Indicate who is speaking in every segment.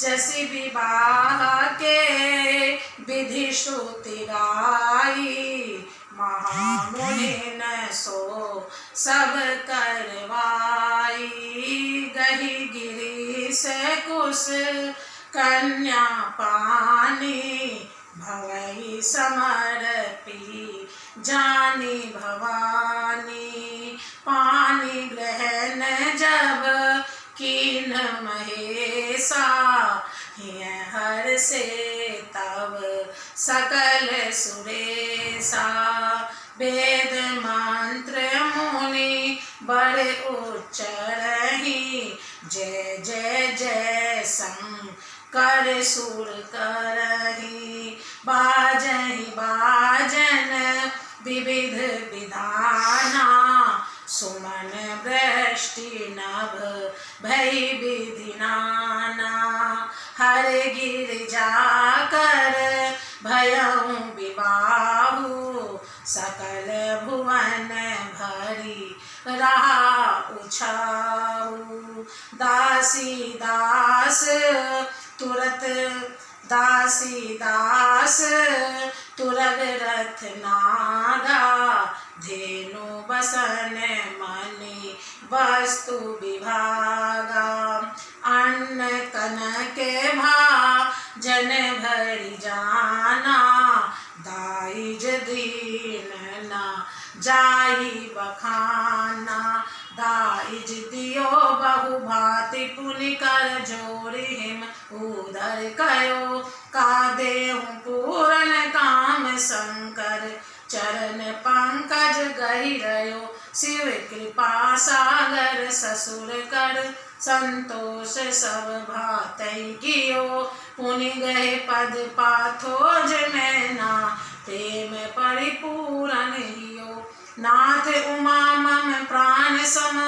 Speaker 1: जसी विवाह के विधि श्रुति गाई, महामुनि न सो सब करवाई। गही गिरीश कुश कन्या पानी, भवई समर्पी जानी भवानी। पानी ग्रहण जब कीन महेशा, हर से तब सकल सुरेशा। वेद मंत्र मुनि बड़े उच्चरहि, जय जय जय शंकर सुर करहि। बाजहि बाजन विविध विधाना, सुमन वृष्टि नभ भई विधि नाना। हर गिरिजा कर भयउ विबाहु, सकल भुवन भरी रहा उछाऊ। दासी दास तुरत दासी दास तुरग रथ नागा, धेनु बसन मणि वस्तु विभागा। अन्न कनक भा जन भरि जाना, दाइज दीन न जाई बखाना। दाइज दियो बहु भांति पुनि कर जोरि, हिम उदर कयो का देहु पूरन काम। शंकर चरण पंकज गहि रयो, शिव कृपा सागर ससुर कर। संतोष सब भातै कियो, पुनि गए पद पाथोज मैना। प्रेम परिपूरन हियो, नाथ उमा मम प्राण सम।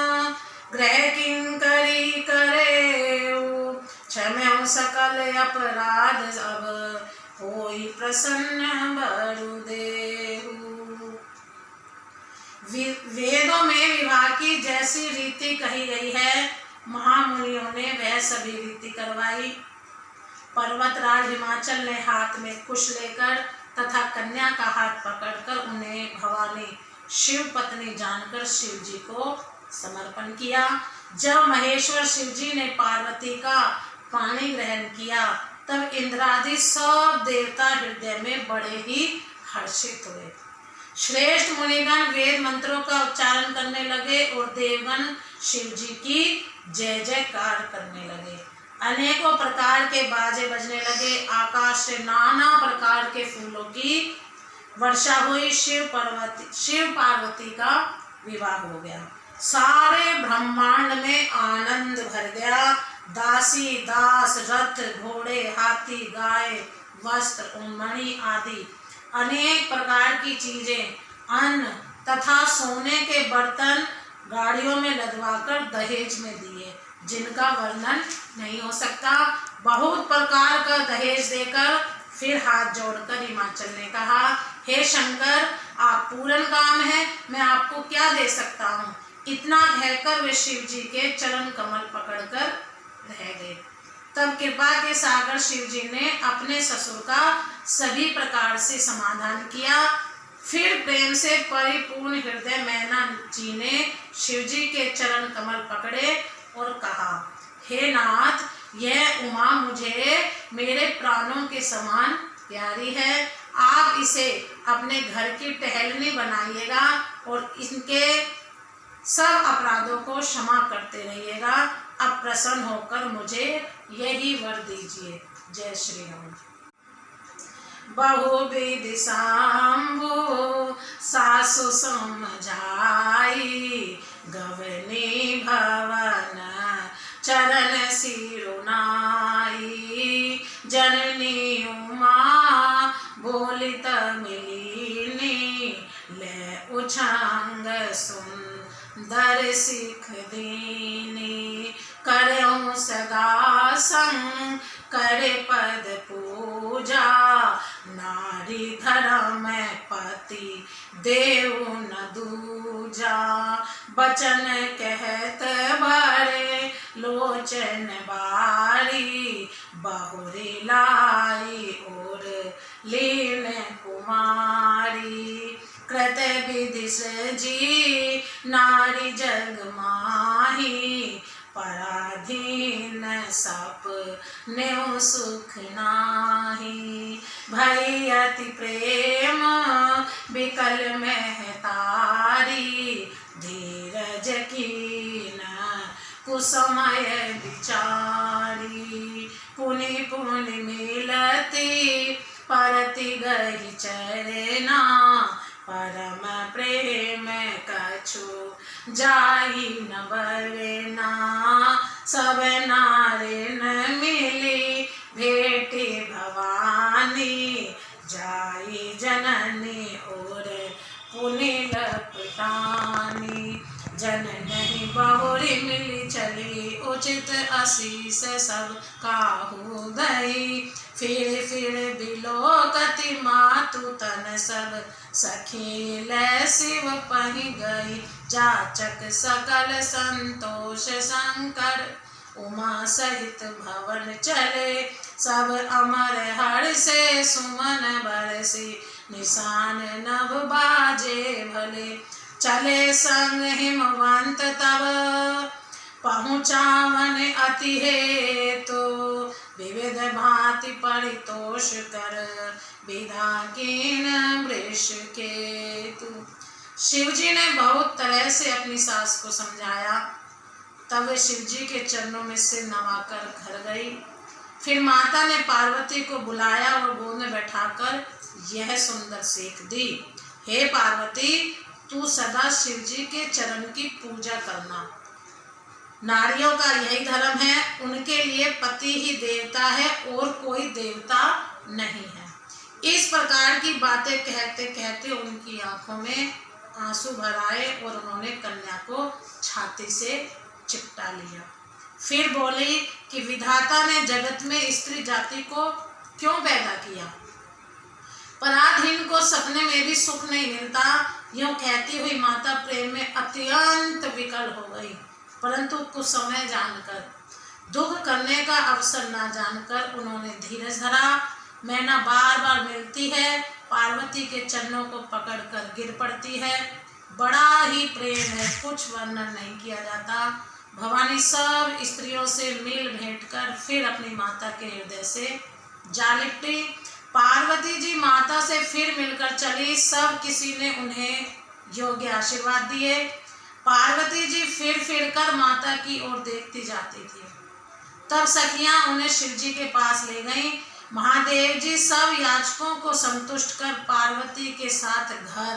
Speaker 1: ग्रह किंकरी करेऊ, क्षम्यौ सकल अपराध अब। होई प्रसन्न बरु देहु। वेदों में विवाह की जैसी रीति कही गई है, महामुनियों ने वह सभी रीति करवाई। पर्वतराज हिमाचल ने हाथ में कुश लेकर तथा कन्या का हाथ पकड़कर उन्हें भवानी शिव पत्नी जानकर शिव जी को समर्पण किया। जब महेश्वर शिव जी ने पार्वती का पाणी ग्रहण किया, तब इंद्रादि सब देवता हृदय में बड़े ही हर्षित हुए। श्रेष्ठ मुनिगण वेद मंत्रों का उच्चारण करने लगे और देवगण शिव जी की जय जयकार करने लगे। अनेकों प्रकार के बाजे बजने लगे। आकाश से नाना प्रकार के फूलों की वर्षा हुई। शिव पार्वती का विवाह हो गया। सारे ब्रह्मांड में आनंद भर गया। दासी दास रथ घोड़े हाथी गाय वस्त्र मणि आदि अनेक प्रकार की चीजें, अन्न तथा सोने के बर्तन गाड़ियों में लदवाकर दहेज में दिए, जिनका वर्णन नहीं हो सकता। बहुत प्रकार का दहेज देकर फिर हाथ जोड़कर हिमाचल ने कहा, हे शंकर, आप पूर्ण काम है, मैं आपको क्या दे सकता हूँ। इतना कहकर वे शिव जी के चरण कमल पकड़कर रह गए। तब कृपा के सागर शिव जी ने अपने ससुर का सभी प्रकार से समाधान किया। फिर प्रेम से परिपूर्ण हृदय मैना जी ने शिव जी के चरण कमल पकड़े और कहा, हे नाथ, यह उमा मुझे मेरे प्राणों के समान प्यारी है। आप इसे अपने घर की टहलनी बनाइएगा और इनके सब अपराधों को क्षमा करते रहिएगा। अब प्रसन्न होकर मुझे यही वर दीजिए। जय श्री राम। बहुविधि सांभो सासु समझाई, गवनी भवन चरण सिरुनाई। जननी उमा बोलित मिलीनी, ले उछांग सुंदर सिख दीनी। करऊं सदा संग करे पद पूजा, नारी धर्म पति देव न दूजा। बचन कहत भरे लोचन बारी, बहुरी लाई और लीन कुमारी। कृत विधि सजी नारी जग माही, पराधीन सपने सुख नाही। भई अति प्रेम विकल महतारी, धीरज कीन कुसमय विचारी। पुनि पुनि मिलती परति गहि चरना, परम प्रेम कछु जाई न बरना। सब नारिन मिली भेटी भवानी, जाई जननी और पुनि लपटानी। जननी बहुरी मिली चली, उचित असीस सब काहू दई। फिर फिर बिलोकति मातु तन सब, सखी लै शिव पहि गई। जाचक सकल संतोष शंकर, उमा सहित भवन चले। सब अमर हर्षे सुमन बरसी, निशान नभ बाजे भले। चले संग हिमवंत तब, पहुँचावन अति हेतु। विविध भांति परितोष कर, विधा कीन वृष केतु। शिव जी ने बहुत तरह से अपनी सास को समझाया, तब वे शिव जी के चरणों में सिर नवाकर घर गई। फिर माता ने पार्वती को बुलाया और गोद में बैठाकर यह सुंदर सीख दी। हे पार्वती, तू सदा शिव जी के चरण की पूजा करना। नारियों का यही धर्म है, उनके लिए पति ही देवता है और कोई देवता नहीं है। इस प्रकार की बातें कहते कहते उनकी आंखों में आंसू भर आए और उन्होंने कन्या को छाती से चिपटा लिया। फिर बोली कि विधाता ने जगत में स्त्री जाति को क्यों पैदा किया? पराधीन को सपने में भी सुख नहीं मिलता। यूं कहती हुई माता प्रेम में अत्यंत विकल हो गई, परंतु कुछ समय जानकर, दुख करने का अवसर ना जानकर उन्होंने धीरज धरा। मैना बार बार मिलती है, पार्वती के चरणों को पकड़कर गिर पड़ती है। बड़ा ही प्रेम है, कुछ वर्णन नहीं किया जाता। भवानी सब स्त्रियों से मिल भेंट कर फिर अपनी माता के हृदय से जा लिपटी। पार्वती जी माता से फिर मिलकर चली। सब किसी ने उन्हें योग्य आशीर्वाद दिए। पार्वती जी फिर कर माता की ओर देखती जाती थी। तब सखियां उन्हें शिव जी के पास ले गईं। महादेव जी सब याचकों को संतुष्ट कर पार्वती के साथ घर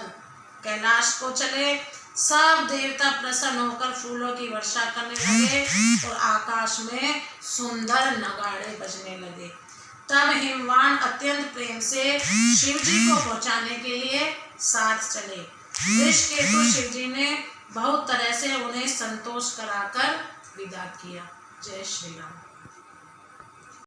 Speaker 1: कैलाश को चले। सब देवता प्रसन्न होकर फूलों की वर्षा करने लगे और आकाश में सुंदर नगाड़े बजने लगे। तब हिमवान अत्यंत प्रेम से शिव जी को पहुंचाने के लिए साथ चले। ऋषिकेतु शिव जी ने बहुत तरह से उन्हें संतोष कराकर विदा किया। जय श्री राम।